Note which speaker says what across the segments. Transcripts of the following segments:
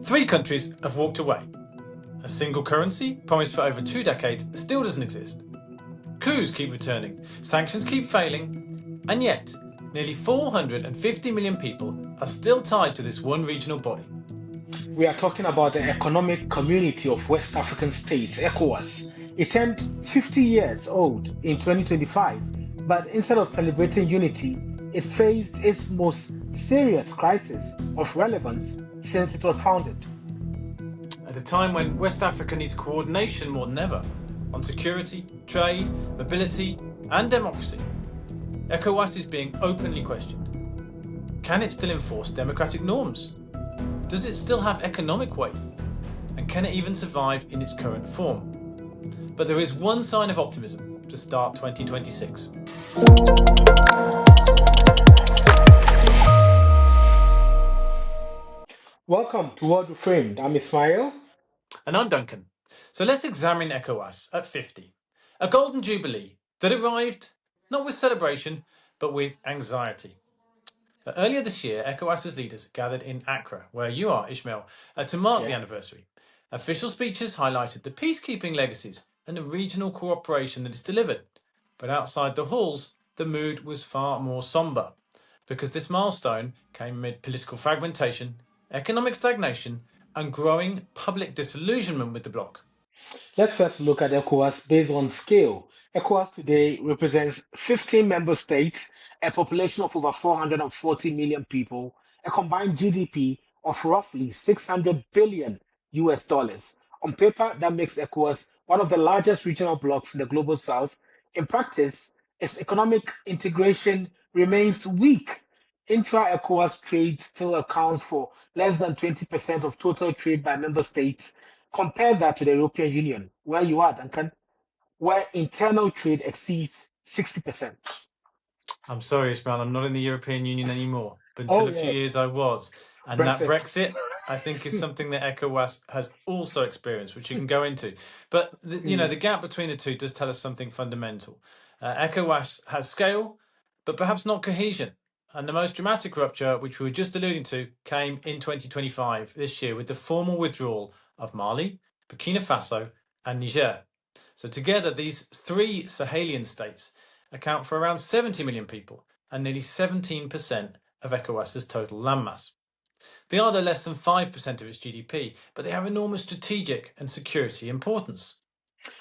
Speaker 1: Three countries have walked away. A single currency, promised for over 2 decades, still doesn't exist. Coups keep returning, sanctions keep failing, and yet nearly 450 million people are still tied to this one regional body.
Speaker 2: We are talking about the Economic Community of West African States, ECOWAS. It turned 50 years old in 2025, but instead of celebrating unity, it faced its most serious crisis of relevance since it was founded.
Speaker 1: At a time when West Africa needs coordination more than ever on security, trade, mobility, and democracy, ECOWAS is being openly questioned. Can it still enforce democratic norms? Does it still have economic weight? And can it even survive in its current form? But there is one sign of optimism to start 2026.
Speaker 2: Welcome to World Reframed. I'm Ismail.
Speaker 1: And I'm Duncan. So let's examine ECOWAS at 50, a golden jubilee that arrived not with celebration, but with anxiety. Earlier this year, ECOWAS's leaders gathered in Accra, where you are, Ismail, to mark the anniversary. Official speeches highlighted the peacekeeping legacies and the regional cooperation that it's delivered. But outside the halls, the mood was far more sombre, because this milestone came amid political fragmentation, economic stagnation, and growing public disillusionment with the bloc.
Speaker 2: Let's first look at ECOWAS based on scale. ECOWAS today represents 15 member states, a population of over 440 million people, a combined GDP of roughly 600 billion US dollars. On paper, that makes ECOWAS one of the largest regional blocs in the global south. In practice, its economic integration remains weak. Intra-ECOWAS trade still accounts for less than 20% of total trade by member states. Compare that to the European Union, where you are, Duncan, where internal trade exceeds 60%.
Speaker 1: I'm sorry, Ismail, I'm not in the European Union anymore, but until a few years I was. And that Brexit, I think, is something that ECOWAS has also experienced, which you can go into. But, the gap between the two does tell us something fundamental. ECOWAS has scale, but perhaps not cohesion. And the most dramatic rupture, which we were just alluding to, came in 2025, this year, with the formal withdrawal of Mali, Burkina Faso, and Niger. So together, these three Sahelian states account for around 70 million people and nearly 17% of ECOWAS's total landmass. They are, though, less than 5% of its GDP, but they have enormous strategic and security importance.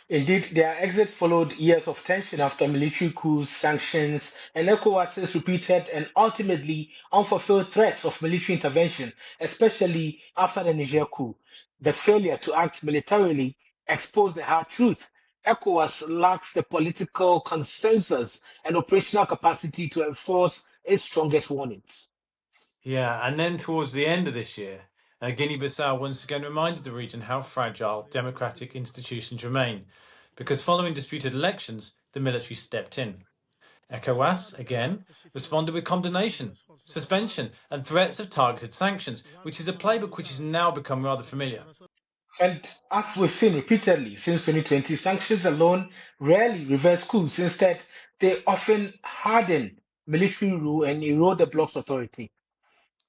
Speaker 2: Indeed, their exit followed years of tension after military coups, sanctions, and ECOWAS's repeated and ultimately unfulfilled threats of military intervention, especially after the Niger coup. The failure to act militarily exposed the hard truth. ECOWAS lacks the political consensus and operational capacity to enforce its strongest warnings.
Speaker 1: Yeah, and then towards the end of this year, Guinea-Bissau once again reminded the region how fragile democratic institutions remain, because following disputed elections, the military stepped in. ECOWAS, again, responded with condemnation, suspension, and threats of targeted sanctions, which is a playbook which has now become rather familiar.
Speaker 2: And as we've seen repeatedly since 2020, sanctions alone rarely reverse coups. Instead, they often harden military rule and erode the bloc's authority.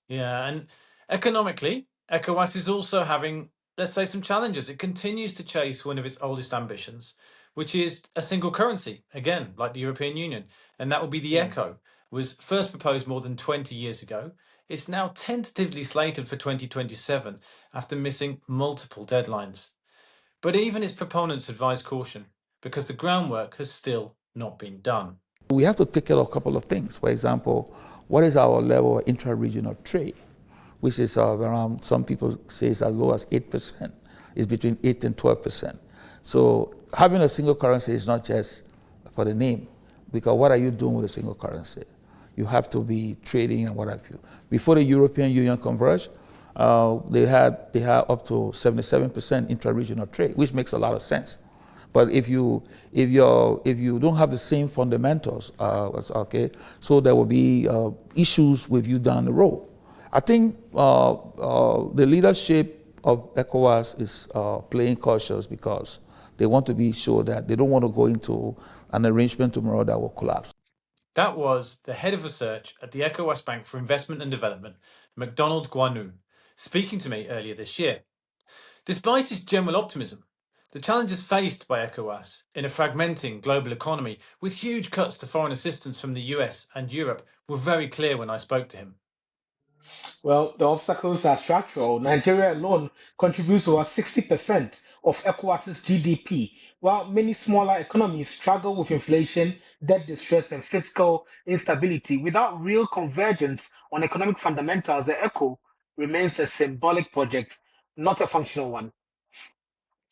Speaker 1: Yeah, and economically, ECOWAS is also having, let's say, some challenges. It continues to chase one of its oldest ambitions, which is a single currency, again, like the European Union. And that would be the ECO, was first proposed more than 20 years ago. It's now tentatively slated for 2027 after missing multiple deadlines. But even its proponents advise caution because the groundwork has still not been done.
Speaker 3: We have to take care of a couple of things. For example, what is our level of intra-regional trade, which is around, some people say it's as low as 8%. It's between 8 and 12%. So having a single currency is not just for the name, because what are you doing with a single currency? You have to be trading and what have you. Before the European Union converged, they had up to 77% intra-regional trade, which makes a lot of sense. But if you don't have the same fundamentals, okay, so there will be issues with you down the road. I think the leadership of ECOWAS is playing cautious because they want to be sure that they don't want to go into an arrangement tomorrow that will collapse.
Speaker 1: That was the head of research at the ECOWAS Bank for Investment and Development, McDonald Guanou, speaking to me earlier this year. Despite his general optimism, the challenges faced by ECOWAS in a fragmenting global economy with huge cuts to foreign assistance from the US and Europe were very clear when I spoke to him.
Speaker 2: Well, the obstacles are structural. Nigeria alone contributes over 60% of ECOWAS's GDP, while many smaller economies struggle with inflation, debt distress, and fiscal instability. Without real convergence on economic fundamentals, the ECO remains a symbolic project, not a functional one.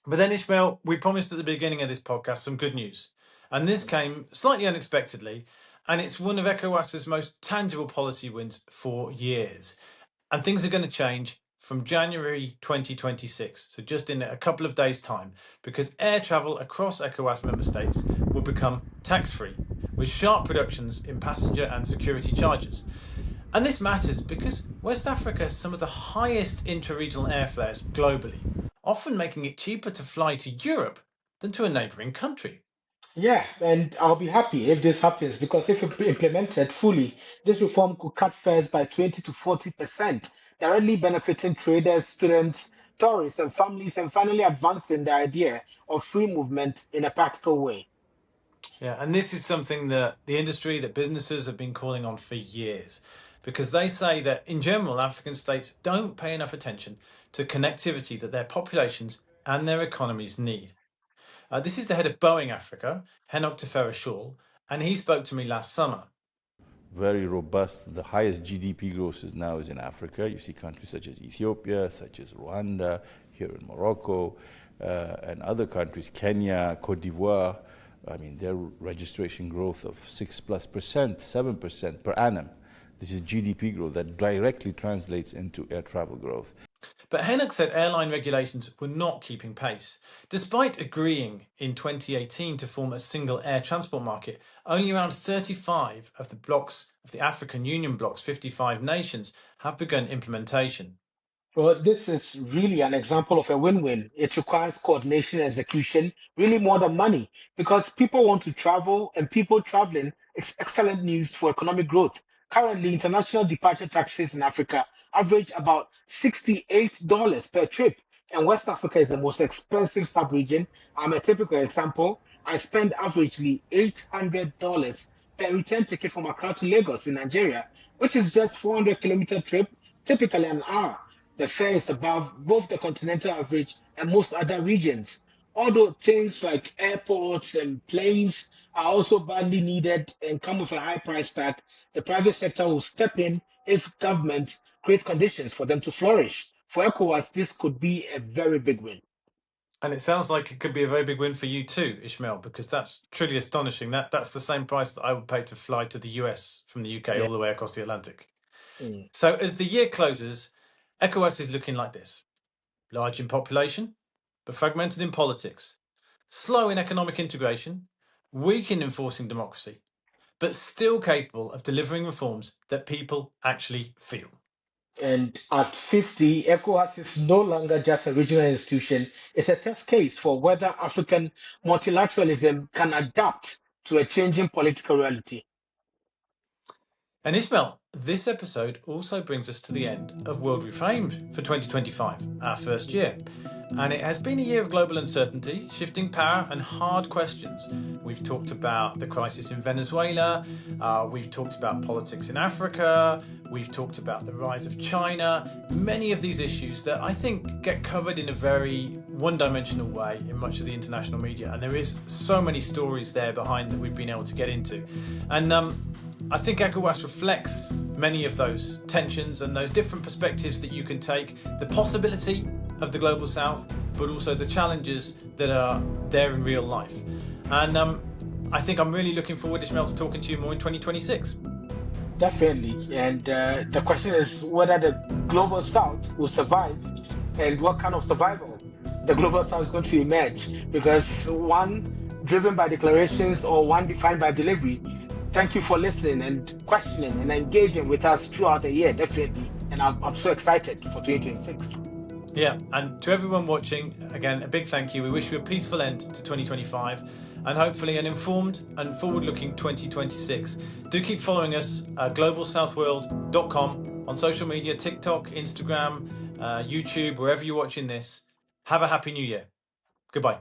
Speaker 1: But then, Ismail, we promised at the beginning of this podcast some good news. And this came slightly unexpectedly, and it's one of ECOWAS's most tangible policy wins for years. And things are going to change from January 2026, so just in a couple of days' time, because air travel across ECOWAS member states will become tax-free, with sharp reductions in passenger and security charges. And this matters because West Africa has some of the highest intra-regional airfares globally, often making it cheaper to fly to Europe than to a neighbouring country.
Speaker 2: Yeah, and I'll be happy if this happens because if implemented fully, this reform could cut fares by 20 to 40%, directly benefiting traders, students, tourists, and families, and finally advancing the idea of free movement in a practical way.
Speaker 1: Yeah, and this is something that the industry, that businesses have been calling on for years, because they say that in general, African states don't pay enough attention to connectivity that their populations and their economies need. This is the head of Boeing Africa, Henok Tefera Shaw, and he spoke to me last summer.
Speaker 4: Very robust. The highest GDP growth now is in Africa. You see countries such as Ethiopia, such as Rwanda, here in Morocco, and other countries, Kenya, Cote d'Ivoire. I mean, their registration growth of 6+%, 7% per annum. This is GDP growth that directly translates into air travel growth.
Speaker 1: But Henok said airline regulations were not keeping pace. Despite agreeing in 2018 to form a single air transport market, only around 35 of the blocs of the African Union bloc's 55 nations have begun implementation.
Speaker 2: Well, this is really an example of a win-win. It requires coordination and execution, really more than money, because people want to travel and people traveling is excellent news for economic growth. Currently, international departure taxes in Africa average about $68 per trip, and West Africa is the most expensive sub-region. I'm a typical example. I spend averagely $800 per return ticket from Accra to Lagos in Nigeria, which is just 400-kilometer trip, typically an hour. The fare is above both the continental average and most other regions. Although things like airports and planes are also badly needed and come with a high price tag, the private sector will step in if governments create conditions for them to flourish. For ECOWAS, this could be a very big win.
Speaker 1: And it sounds like it could be a very big win for you too, Ishmael, because that's truly astonishing. That's the same price that I would pay to fly to the US from the UK all the way across the Atlantic. So as the year closes, ECOWAS is looking like this. Large in population, but fragmented in politics. Slow in economic integration, weak in enforcing democracy, but still capable of delivering reforms that people actually feel.
Speaker 2: And at 50, ECOWAS is no longer just a regional institution. It's a test case for whether African multilateralism can adapt to a changing political reality.
Speaker 1: And Ismail, this episode also brings us to the end of World Reframed for 2025, our first year. And it has been a year of global uncertainty, shifting power and hard questions. We've talked about the crisis in Venezuela, we've talked about politics in Africa, we've talked about the rise of China, many of these issues that I think get covered in a very one-dimensional way in much of the international media. And there is so many stories there behind that we've been able to get into. And I think ECOWAS reflects many of those tensions and those different perspectives that you can take, the possibility of the global south, but also the challenges that are there in real life. And I think I'm really looking forward, Ismail, to talking to you more in 2026.
Speaker 2: Definitely. And the question is whether the global south will survive and what kind of survival the global south is going to emerge. Because one driven by declarations or one defined by delivery. Thank you for listening and questioning and engaging with us throughout the year, definitely. And I'm so excited for 2026.
Speaker 1: Yeah, and to everyone watching, again, a big thank you. We wish you a peaceful end to 2025 and hopefully an informed and forward-looking 2026. Do keep following us at globalsouthworld.com on social media, TikTok, Instagram, YouTube, wherever you're watching this. Have a happy new year. Goodbye.